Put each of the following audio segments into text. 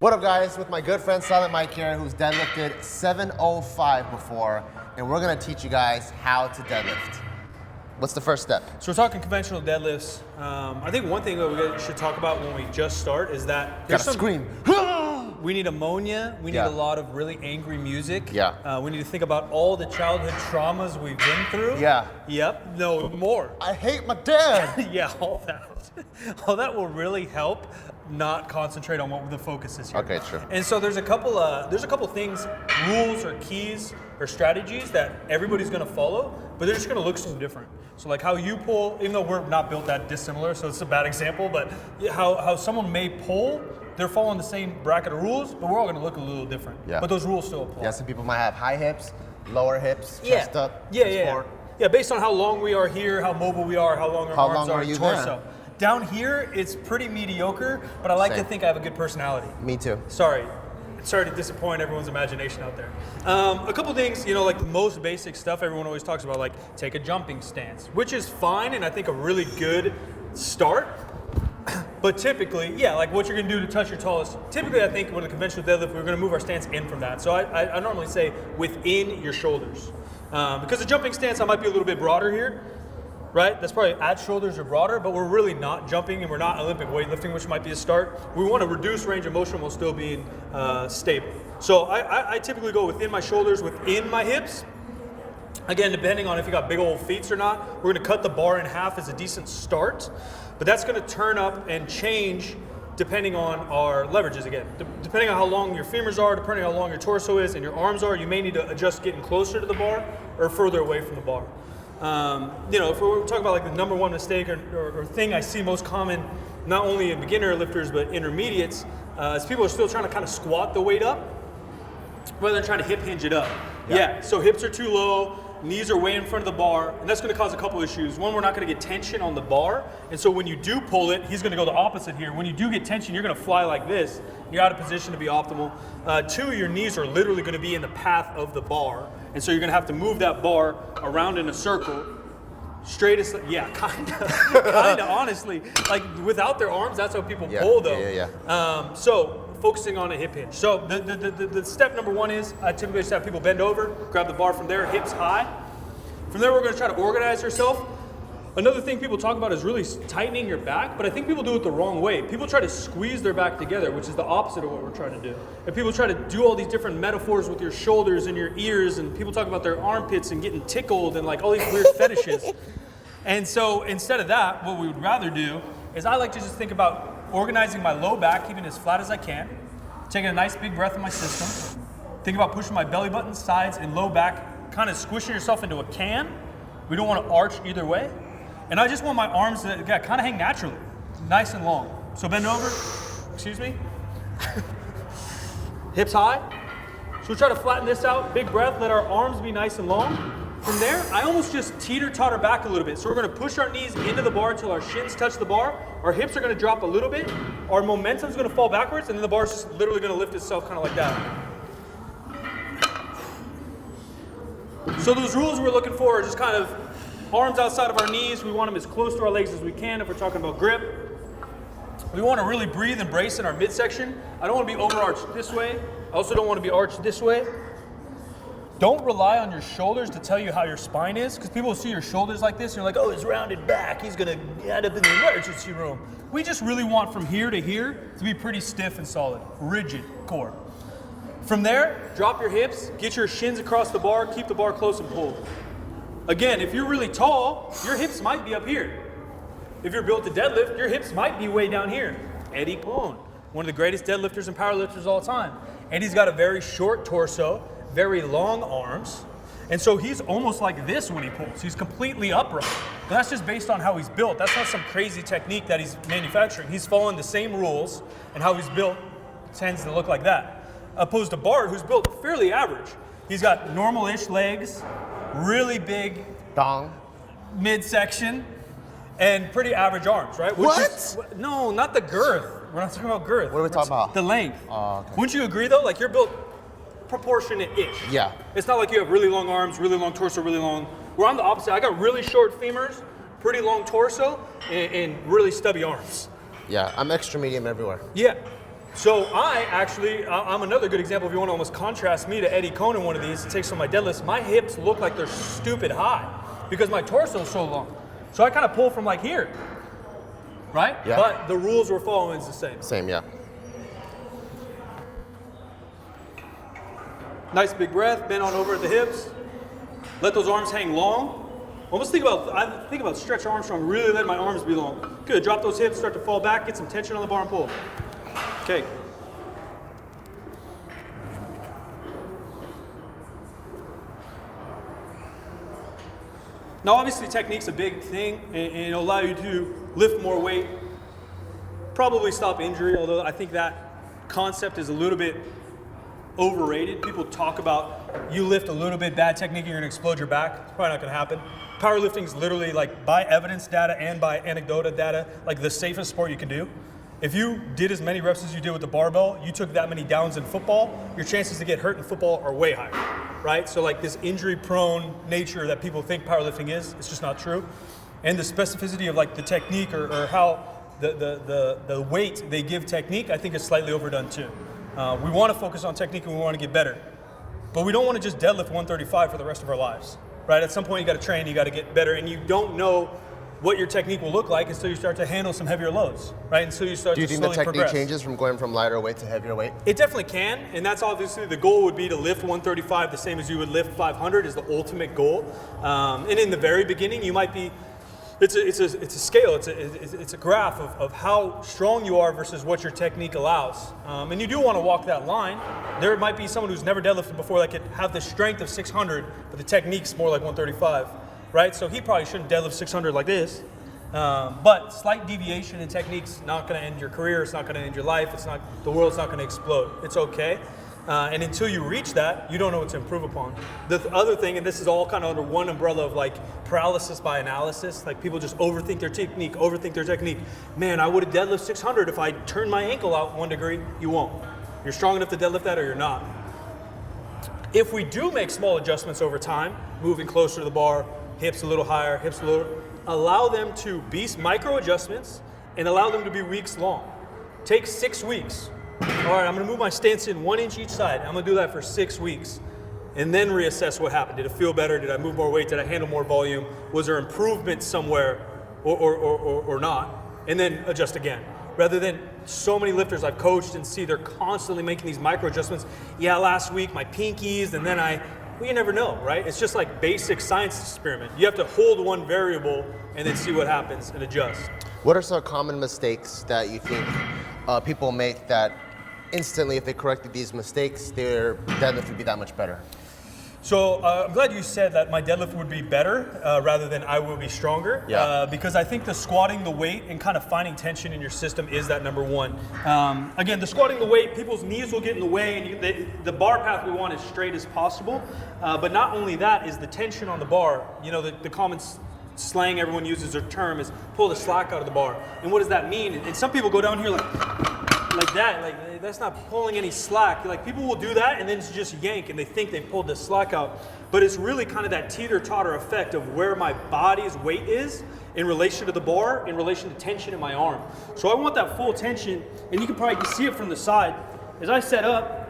What up, guys? With my good friend Silent Mike here, who's deadlifted 705 before, and we're gonna teach you guys how to deadlift. What's the first step? So we're talking conventional deadlifts. I think one thing that we should talk about when we just start is that Gotta scream. We need ammonia. We need a lot of really angry music. Yeah. We need to think about all the childhood traumas we've been through. Yeah. Yep. No more. I hate my dad. Yeah, all that. All that will really help not concentrate on what the focus is here. Okay, true. And so there's a couple things, rules or keys or strategies that everybody's gonna follow, but they're just gonna look so different. So like how you pull, even though we're not built that dissimilar, so it's a bad example, but how someone may pull, they're following the same bracket of rules, but we're all gonna look a little different. Yeah. But those rules still apply. Yeah, some people might have high hips, lower hips, chest up. Yeah, based on how long we are here, how mobile we are, how long our arms long are, are you torso. there? Down here, it's pretty mediocre, but I like to think I have a good personality. Me too. Sorry to disappoint everyone's imagination out there. A couple things, like the most basic stuff everyone always talks about, like take a jumping stance, which is fine and I think a really good start. But typically, like what you're gonna do to touch your tallest, typically I think with a conventional deadlift, we're gonna move our stance in from that. So I normally say within your shoulders. Because the jumping stance, I might be a little bit broader here. Right? That's probably at shoulders or broader, but we're really not jumping and we're not Olympic weightlifting, which might be a start. We want to reduce range of motion while still being stable. So I typically go within my shoulders, within my hips. Again, depending on if you got big old feet or not, we're going to cut the bar in half as a decent start, but that's going to turn up and change depending on our leverages again. Depending on how long your femurs are, depending on how long your torso is and your arms are, you may need to adjust getting closer to the bar or further away from the bar. If we're talking about like the number one mistake or thing I see most common, not only in beginner lifters but intermediates, is people are still trying to kind of squat the weight up rather than trying to hip hinge it up. Yeah, so hips are too low, knees are way in front of the bar, and that's going to cause a couple issues. One, we're not going to get tension on the bar, and so when you do pull it, he's going to go the opposite here. When you do get tension, you're going to fly like this. You're out of position to be optimal. Two, your knees are literally going to be in the path of the bar, and so you're going to have to move that bar around in a circle, straight as, kinda, honestly. Like without their arms, that's how people pull though. So focusing on a hip hinge. So the step number one is I typically just have people bend over, grab the bar from there, hips high. From there, we're going to try to organize yourself. Another thing people talk about is really tightening your back, but I think people do it the wrong way. People try to squeeze their back together, which is the opposite of what we're trying to do. And people try to do all these different metaphors with your shoulders and your ears, and people talk about their armpits and getting tickled and like all these weird fetishes. And so instead of that, what we would rather do is I like to just think about organizing my low back, keeping it as flat as I can, taking a nice big breath in my system, think about pushing my belly button, sides, and low back, kind of squishing yourself into a can. We don't want to arch either way. And I just want my arms to kind of hang naturally, nice and long. So bend over, excuse me. Hips high. So we try to flatten this out, big breath, let our arms be nice and long. From there, I almost just teeter-totter back a little bit. So we're gonna push our knees into the bar until our shins touch the bar. Our hips are gonna drop a little bit. Our momentum's gonna fall backwards, and then the bar's just literally gonna lift itself kind of like that. So those rules we're looking for are just kind of arms outside of our knees. We want them as close to our legs as we can if we're talking about grip. We want to really breathe and brace in our midsection. I don't want to be overarched this way. I also don't want to be arched this way. Don't rely on your shoulders to tell you how your spine is, because people will see your shoulders like this and you're like, oh, his rounded back, he's going to end up in the emergency room. We just really want from here to here to be pretty stiff and solid, rigid core. From there, drop your hips, get your shins across the bar, keep the bar close and pull. Again, if you're really tall, your hips might be up here. If you're built to deadlift, your hips might be way down here. Eddie Cohn, one of the greatest deadlifters and powerlifters of all time. Eddie's got a very short torso, very long arms, and so he's almost like this when he pulls. He's completely upright. But that's just based on how he's built. That's not some crazy technique that he's manufacturing. He's following the same rules, and how he's built tends to look like that. Opposed to Bart, who's built fairly average. He's got normal-ish legs, really big dong midsection, and pretty average arms, right? No, not the girth. We're not talking about girth. What are we talking about? The length. Oh, okay. Wouldn't you agree though? Like you're built proportionate-ish. Yeah. It's not like you have really long arms, really long torso, really long. Where I'm the opposite. I got really short femurs, pretty long torso, and really stubby arms. Yeah, I'm extra medium everywhere. Yeah. So I'm another good example. If you want to almost contrast me to Eddie Cohn in one of these, it takes some of my deadlifts. My hips look like they're stupid high because my torso is so long. So I kind of pull from like here, right? Yeah. But the rules we're following is the same. Same, yeah. Nice big breath, bend on over at the hips. Let those arms hang long. Almost think about Stretch Armstrong, really let my arms be long. Good, drop those hips, start to fall back, get some tension on the bar and pull. Okay. Now obviously technique's a big thing and it'll allow you to lift more weight, probably stop injury, although I think that concept is a little bit overrated. People talk about you lift a little bit bad technique, you're gonna explode your back. It's probably not gonna happen. Powerlifting is literally like by evidence data and by anecdotal data, like the safest sport you can do. If you did as many reps as you did with the barbell, you took that many downs in football, your chances to get hurt in football are way higher, right? So like this injury prone nature that people think powerlifting is, it's just not true. And the specificity of like the technique or how the weight they give technique, I think is slightly overdone too. We want to focus on technique and we want to get better. But we don't want to just deadlift 135 for the rest of our lives, right? At some point you got to train, you got to get better, and you don't know what your technique will look like until you start to handle some heavier loads, right? Until you start to slowly progress. Do you think the technique changes from going from lighter weight to heavier weight? It definitely can, and that's obviously the goal would be to lift 135 the same as you would lift 500 is the ultimate goal. And in the very beginning, you might be, it's a scale, it's a graph of how strong you are versus what your technique allows. And you do want to walk that line. There might be someone who's never deadlifted before that could have the strength of 600, but the technique's more like 135. Right, so he probably shouldn't deadlift 600 like this, but slight deviation in technique's not going to end your career. It's not going to end your life. The world's not going to explode. It's okay, and until you reach that, you don't know what to improve upon. The other thing, and this is all kind of under one umbrella of like paralysis by analysis. Like people just overthink their technique. Man, I would have deadlift 600 if I turned my ankle out 1 degree. You won't. You're strong enough to deadlift that, or you're not. If we do make small adjustments over time, moving closer to the bar, hips a little higher, hips a little, allow them to be micro adjustments and allow them to be weeks long. Take 6 weeks. All right, I'm gonna move my stance in 1 inch each side. I'm gonna do that for 6 weeks and then reassess what happened. Did it feel better? Did I move more weight? Did I handle more volume? Was there improvement somewhere or not? And then adjust again. Rather than so many lifters I've coached and see they're constantly making these micro adjustments. Yeah, last week my pinkies and then well, you never know, right? It's just like basic science experiment. You have to hold one variable and then see what happens and adjust. What are some common mistakes that you think people make that instantly, if they corrected these mistakes, their deadlift would be that much better? So I'm glad you said that my deadlift would be better rather than I will be stronger. Yeah. Because I think the squatting the weight and kind of finding tension in your system is that number one. Again, the squatting the weight, people's knees will get in the way, and the bar path we want as straight as possible. But not only that is the tension on the bar. You know, the common slang everyone uses or term is pull the slack out of the bar. And what does that mean? And some people go down here like that, like that's not pulling any slack. Like people will do that and then just yank and they think they've pulled the slack out. But it's really kind of that teeter-totter effect of where my body's weight is in relation to the bar, in relation to tension in my arm. So I want that full tension, and you can probably see it from the side. As I set up,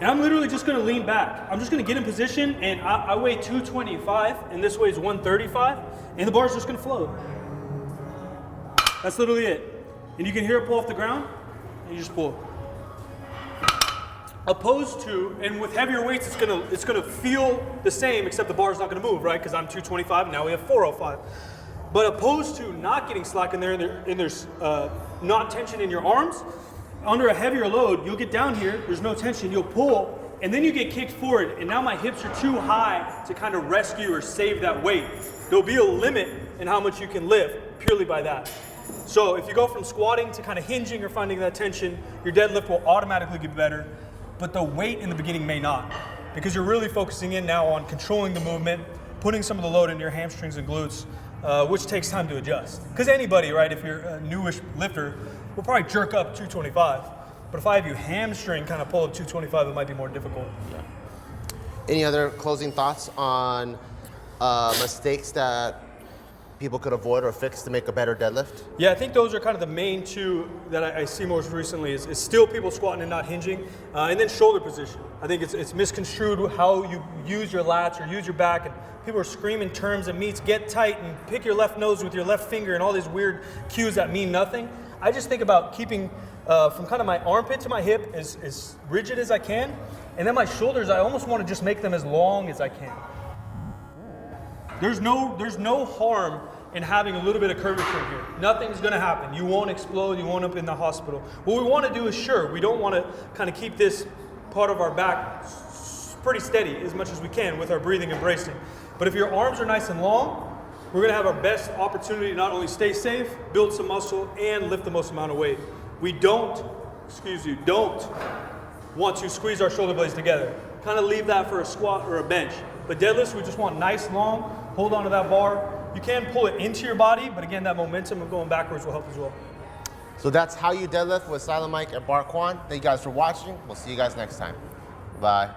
and I'm literally just gonna lean back. I'm just gonna get in position, and I weigh 225, and this weighs 135, and the bar's just gonna float. That's literally it. And you can hear it pull off the ground, and you just pull. Opposed to, and with heavier weights, it's gonna feel the same, except the bar's not gonna move, right? Because I'm 225, and now we have 405. But opposed to not getting slack in there, and there's not tension in your arms, under a heavier load, you'll get down here, there's no tension, you'll pull, and then you get kicked forward, and now my hips are too high to kind of rescue or save that weight. There'll be a limit in how much you can lift purely by that. So if you go from squatting to kind of hinging or finding that tension, your deadlift will automatically get better, but the weight in the beginning may not, because you're really focusing in now on controlling the movement, putting some of the load in your hamstrings and glutes, which takes time to adjust. Because anybody, right, if you're a newish lifter, will probably jerk up 225. But if I have you hamstring kind of pull up 225, it might be more difficult. Yeah. Any other closing thoughts on mistakes that people could avoid or fix to make a better deadlift? Yeah, I think those are kind of the main two that I see most recently is still people squatting and not hinging, and then shoulder position. I think it's misconstrued how you use your lats or use your back, and people are screaming terms and meets, get tight and pick your left nose with your left finger and all these weird cues that mean nothing. I just think about keeping from kind of my armpit to my hip as rigid as I can, and then my shoulders, I almost want to just make them as long as I can. There's no harm in having a little bit of curvature here. Nothing's gonna happen. You won't explode, you won't end up in the hospital. What we wanna do is, sure, we don't wanna kind of keep this part of our back pretty steady as much as we can with our breathing and bracing. But if your arms are nice and long, we're gonna have our best opportunity to not only stay safe, build some muscle, and lift the most amount of weight. We don't want to squeeze our shoulder blades together. Kind of leave that for a squat or a bench. But deadlifts, we just want nice, long, hold on to that bar. You can pull it into your body, but again, that momentum of going backwards will help as well. So that's how you deadlift with Silent Mike and Bar Quan. Thank you guys for watching. We'll see you guys next time. Bye.